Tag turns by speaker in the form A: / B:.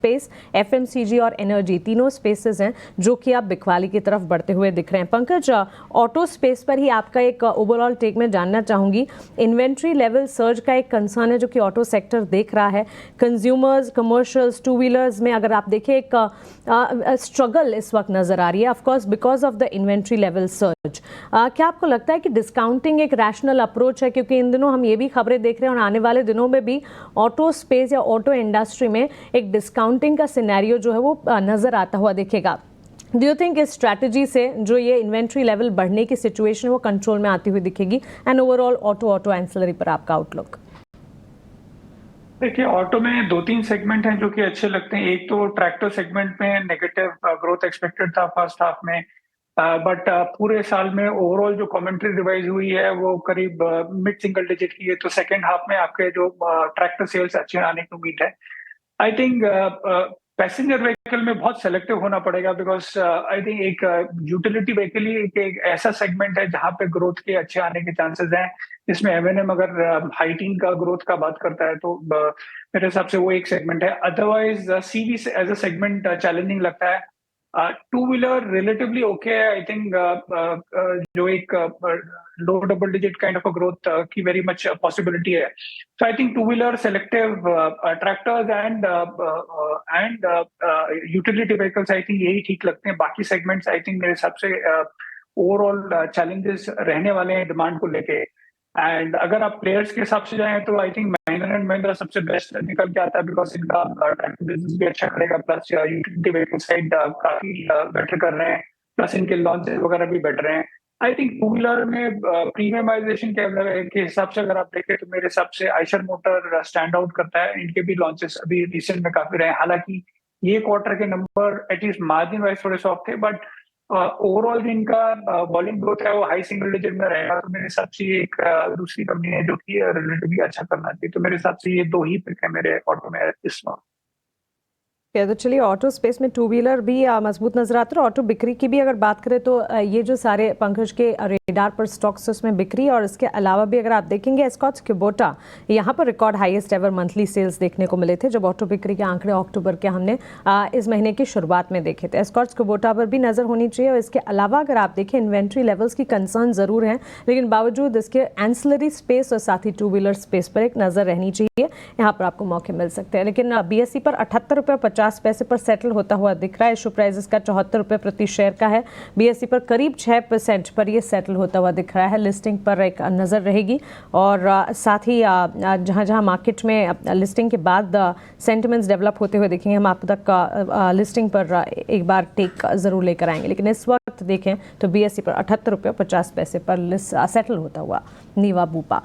A: Space, FMCG और energy तीनों spaces हैं जो कि आप बिकवाली की तरफ बढ़ते हुए दिख रहे हैं। पंकज, ऑटो स्पेस पर ही आपका एक ओवरऑल टेक में जानना चाहूंगी। इन्वेंट्री लेवल सर्ज का एक कंसर्न है जो कि ऑटो सेक्टर देख रहा है। कंज्यूमर्स, कमर्शियल्स, टू व्हीलर्स में अगर आप देखें एक स्ट्रगल इस वक्त नजर आ रही है, of course because of the inventory level surge. क्या आपको लगता है कि डिस्काउंटिंग एक रैशनल अप्रोच है, क्योंकि इन दिनों हम ये भी खबरें देख रहे हैं और आने वाले दिनों में भी ऑटो स्पेस या ऑटो इंडस्ट्री में एक डिस्काउंटिंग का सिनेरियो जो है वो नजर आता हुआ दिखेगा। डू यू थिंक इस स्ट्रैटेजी से जो ये इन्वेंट्री लेवल बढ़ने की सिचुएशन है वो कंट्रोल में आती हुई दिखेगी? एंड ओवरऑल ऑटो एंसिलरी पर आपका आउटलुक?
B: देखिए, ऑटो में दो तीन सेगमेंट हैं जो कि अच्छे लगते हैं। एक तो ट्रैक्टर सेगमेंट में नेगेटिव ग्रोथ एक्सपेक्टेड था फर्स्ट हाफ में, बट पूरे साल में ओवरऑल जो कमेंट्री रिवाइज हुई है वो करीब मिड सिंगल डिजिट की है। तो सेकेंड हाफ में आपके जो ट्रैक्टर सेल्स अच्छे आने की उम्मीद है। आई थिंक पैसेंजर व्हीकल में बहुत सेलेक्टिव होना पड़ेगा, बिकॉज आई थिंक एक यूटिलिटी व्हीकल ही एक ऐसा सेगमेंट है जहां पे ग्रोथ के अच्छे आने के चांसेस हैं। इसमें एमएनएम अगर हाई टीन का ग्रोथ का बात करता है तो मेरे हिसाब से वो एक सेगमेंट है। Otherwise CV as a segment challenging लगता है। टू व्हीलर रिलेटिवली ओके है। आई थिंक जो एक low double digit kind of a growth की वेरी मच पॉसिबिलिटी है। So I think two-wheeler, selective tractors and utility vehicles, I think यही ठीक लगते हैं। बाकी segments, I think मेरे हिसाब से ओवरऑल challenges रहने वाले हैं डिमांड को लेके। एंड अगर आप प्लेयर्स के हिसाब से जाएं तो I think Mahindra and Mahindra सबसे बेस्ट निकल के आता है, बिकॉज इनका ट्रैक्टर बिजनेस भी अच्छा करेगा, प्लस यूटिलिटी व्हीकल साइड काफी बेटर कर रहे हैं, प्लस इनके लॉन्चेस वगैरह भी बेटर हैं। आई थिंक टू व्हीलर में प्रीमियमाइजेशन के हिसाब से अगर आप देखें तो मेरे हिसाब से आइशर मोटर स्टैंड आउट करता है। इनके भी लॉन्चेस अभी रिसेंट में काफी रहे, हालांकि ये क्वार्टर के नंबर एटलीस्ट मार्जिन वाइज थोड़े सॉफ्ट थे, बट ओवरऑल जो इनका वॉल्यूम ग्रोथ है वो हाई सिंगल डिजिट में रहेगा। तो मेरे हिसाब से एक दूसरी कंपनी है जो कि रिलेटिवली अच्छा करना चाहिए। तो मेरे हिसाब से ये दो ही पिक है मेरे ऑटो में इस वक्त।
A: तो चलिए, ऑटो स्पेस में टू व्हीलर भी मजबूत नजर आते हैं। ऑटो बिक्री की भी अगर बात करें तो ये जो सारे पंकज के रेडार पर स्टॉक्स उसमें बिक्री, और इसके अलावा भी अगर आप देखेंगे एस्कॉर्ट्स क्यूबोटा, यहाँ पर record highest ever monthly sales देखने को मिले थे जब ऑटो बिक्री के आंकड़े अक्टूबर के हमने इस महीने की शुरुआत में देखे थे। एस्कॉर्ट्स क्यूबोटा पर भी नजर होनी चाहिए। और इसके अलावा अगर आप देखें इन्वेंट्री लेवल्स की कंसर्न जरूर हैं, लेकिन बावजूद इसके एंसिलरी स्पेस और साथ ही टू व्हीलर स्पेस पर एक नजर रहनी चाहिए। यहाँ पर आपको मौके मिल सकते हैं। लेकिन बीएसई पर 78.50 पर सेटल होता हुआ दिख रहा है। इशू प्राइस का 74 रुपये प्रति शेयर का है। बीएसई पर करीब 6% पर यह सेटल होता हुआ दिख रहा है। लिस्टिंग पर एक नज़र रहेगी, और साथ ही जहां जहां मार्केट में लिस्टिंग के बाद सेंटिमेंट्स डेवलप होते हुए देखेंगे, हम आप तक लिस्टिंग पर एक बार टेक ज़रूर लेकर आएंगे। लेकिन इस वक्त देखें तो बीएसई पर 78.50 रुपये पर सेटल होता हुआ नीवा बूपा।